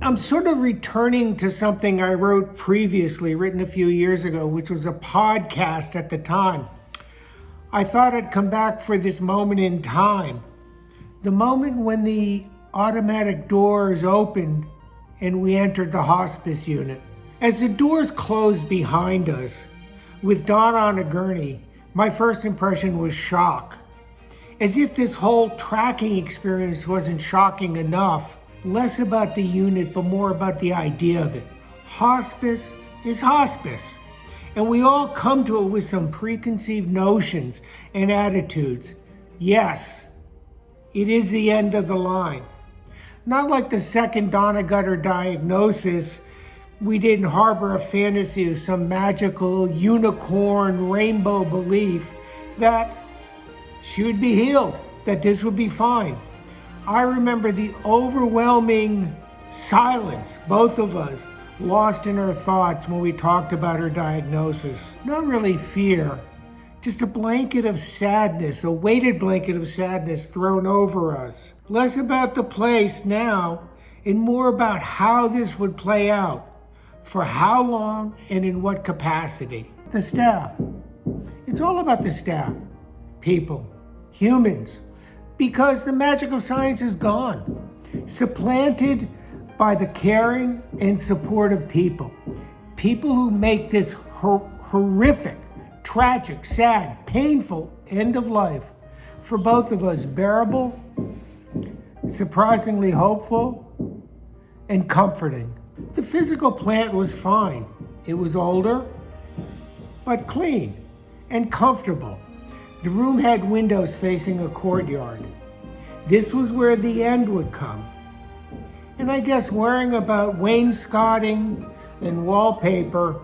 I'm sort of returning to something I wrote previously, written a few years ago, which was a podcast at the time. I thought I'd come back for this moment in time. The moment when the automatic doors opened and we entered the hospice unit. As the doors closed behind us, with Donna on a gurney, my first impression was shock. As if this whole tracking experience wasn't shocking enough, less about the unit, but more about the idea of it. Hospice is hospice, and we all come to it with some preconceived notions and attitudes. Yes, it is the end of the line. Not like the second Donna got her diagnosis, we didn't harbor a fantasy of some magical unicorn rainbow belief that she would be healed, that this would be fine. I remember the overwhelming silence, both of us lost in our thoughts when we talked about her diagnosis. Not really fear, just a blanket of sadness, a weighted blanket of sadness thrown over us. Less about the place now and more about how this would play out, for how long and in what capacity. The staff. It's all about the staff, people, humans, because the magic of science is gone, supplanted by the caring and supportive people. People who make this horrific, tragic, sad, painful end of life for both of us bearable, surprisingly hopeful, and comforting. The physical plant was fine. It was older, but clean and comfortable. The room had windows facing a courtyard. This was where the end would come. And I guess worrying about wainscoting and wallpaper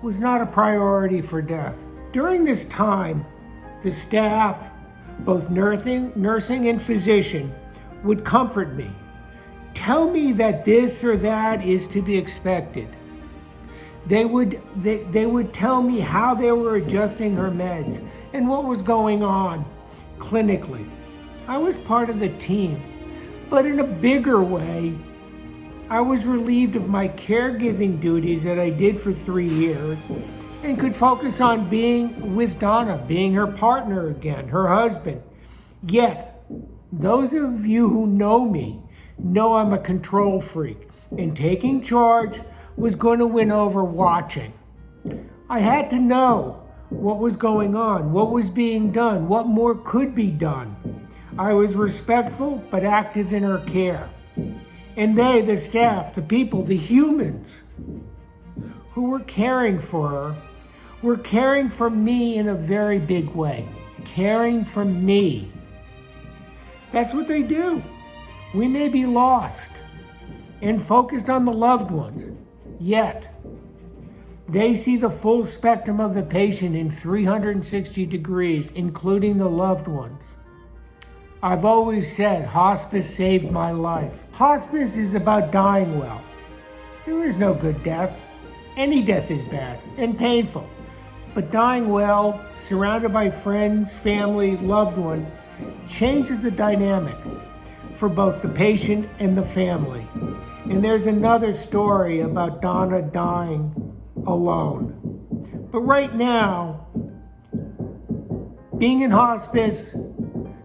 was not a priority for death. During this time, the staff, both nursing and physician, would comfort me. Tell me that this or that is to be expected. They would tell me how they were adjusting her meds and what was going on clinically. I was part of the team, but in a bigger way, I was relieved of my caregiving duties that I did for 3 years and could focus on being with Donna, being her partner again, her husband. Yet, those of you who know me know I'm a control freak, and taking charge was going to win over watching. I had to know what was going on, what was being done, what more could be done. I was respectful but active in her care. And they, the staff, the people, the humans who were caring for her, were caring for me in a very big way. Caring for me. That's what they do. We may be lost and focused on the loved ones, yet they see the full spectrum of the patient in 360 degrees, including the loved ones. I've always said hospice saved my life. Hospice is about dying well. There is no good death. Any death is bad and painful. But dying well, surrounded by friends, family, loved one, changes the dynamic for both the patient and the family. And there's another story about Donna dying alone. But right now, being in hospice,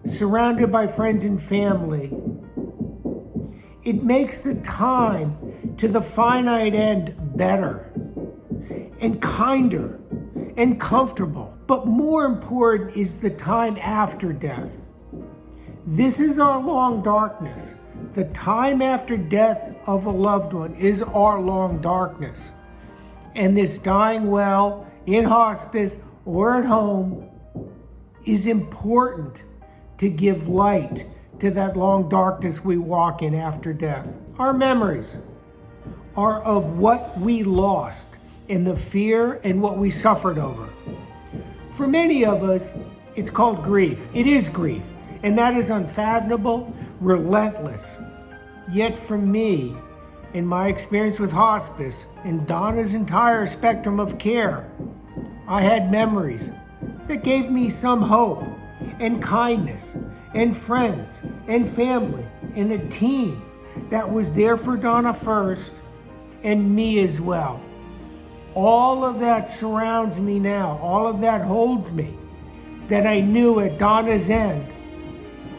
surrounded by friends and family, it makes the time to the finite end better and kinder and comfortable. But more important is the time after death. This is our long darkness. The time after death of a loved one is our long darkness. And this dying well, in hospice or at home, is important to give light to that long darkness we walk in after death. Our memories are of what we lost and the fear and what we suffered over. For many of us, it's called grief. It is grief. And that is unfathomable, relentless. Yet for me, in my experience with hospice and Donna's entire spectrum of care, I had memories that gave me some hope and kindness and friends and family and a team that was there for Donna first and me as well. All of that surrounds me now. All of that holds me. That I knew at Donna's end,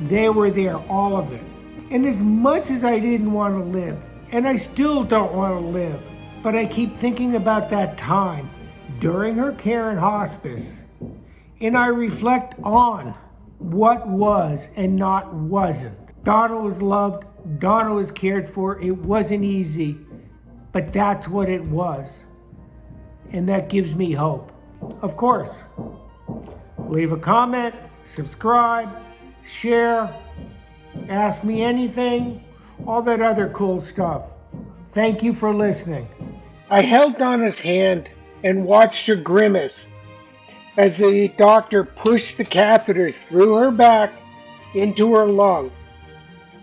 they were there, all of it. And as much as I didn't want to live, and I still don't want to live, but I keep thinking about that time during her care in hospice, and I reflect on what was and not wasn't. Donna was loved, Donna was cared for. It wasn't easy, but that's what it was. And that gives me hope. Of course, leave a comment, subscribe, share, ask me anything, all that other cool stuff. Thank you for listening. I held Donna's hand and watched her grimace as the doctor pushed the catheter through her back into her lung.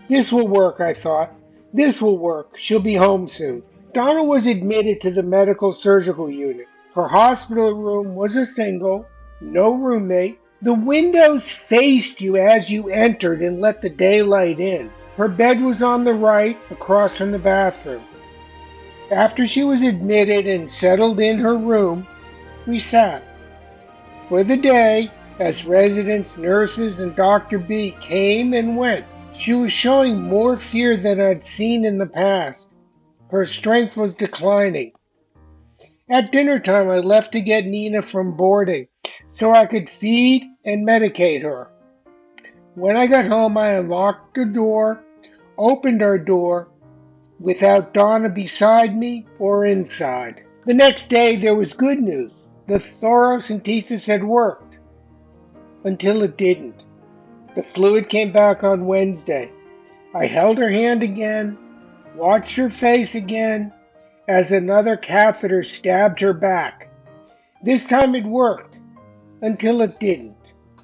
This will work, I thought. This will work. She'll be home soon. Donna was admitted to the medical surgical unit. Her hospital room was a single, no roommate. The windows faced you as you entered and let the daylight in. Her bed was on the right, across from the bathroom. After she was admitted and settled in her room, we sat. For the day, as residents, nurses, and Dr. B came and went, she was showing more fear than I'd seen in the past. Her strength was declining. At dinner time, I left to get Nina from boarding so I could feed and medicate her. When I got home, I unlocked the door, opened our door, without Donna beside me or inside. The next day, there was good news. The thoracentesis had worked. Until it didn't. The fluid came back on Wednesday. I held her hand again, watched her face again, as another catheter stabbed her back. This time it worked, until it didn't.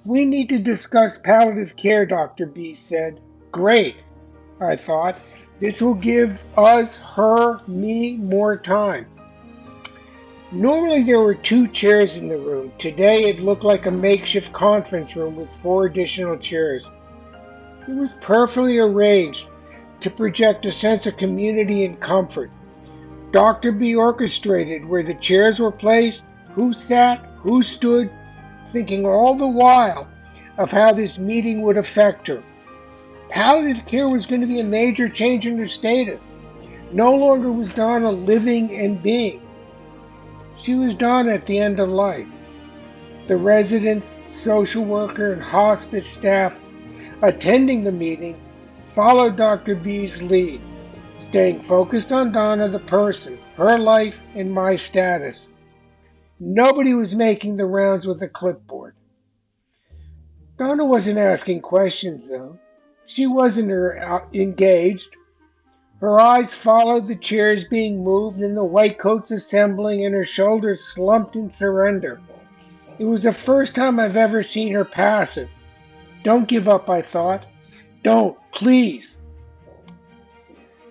We need to discuss palliative care, Dr. B said. Great, I thought. This will give us, her, me more time. Normally there were 2 chairs in the room. Today it looked like a makeshift conference room with 4 additional chairs. It was perfectly arranged to project a sense of community and comfort. Dr. B orchestrated where the chairs were placed, who sat, who stood, thinking all the while of how this meeting would affect her. Palliative care was going to be a major change in her status. No longer was Donna living and being. She was Donna at the end of life. The residents, social worker, and hospice staff attending the meeting followed Dr. B's lead, staying focused on Donna the person, her life, and my status. Nobody was making the rounds with a clipboard. Donna wasn't asking questions, though. She wasn't engaged. Her eyes followed the chairs being moved and the white coats assembling, and her shoulders slumped in surrender. It was the first time I've ever seen her passive. Don't give up, I thought. Don't, please.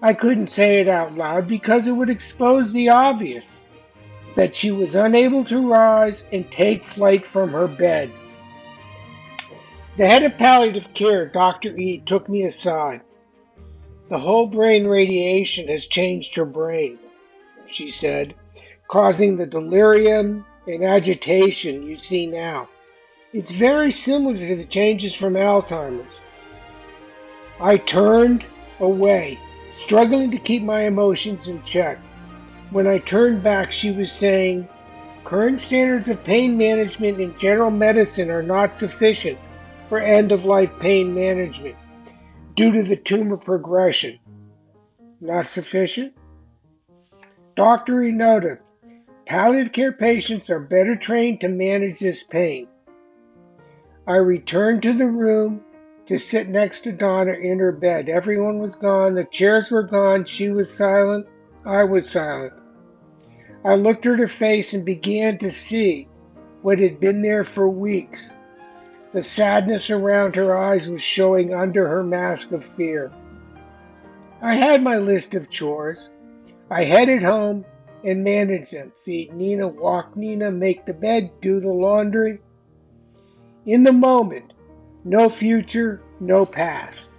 I couldn't say it out loud because it would expose the obvious, that she was unable to rise and take flight from her bed. The head of palliative care, Dr. E, took me aside. The whole brain radiation has changed her brain, she said, causing the delirium and agitation you see now. It's very similar to the changes from Alzheimer's. I turned away, struggling to keep my emotions in check. When I turned back, she was saying, current standards of pain management in general medicine are not sufficient for end-of-life pain management due to the tumor progression. Not sufficient? Dr. Inoda, palliative care patients are better trained to manage this pain. I returned to the room to sit next to Donna in her bed. Everyone was gone. The chairs were gone. She was silent. I was silent. I looked at her face and began to see what had been there for weeks. The sadness around her eyes was showing under her mask of fear. I had my list of chores. I headed home and managed them. Feed Nina, walk Nina, make the bed, do the laundry. In the moment, no future, no past.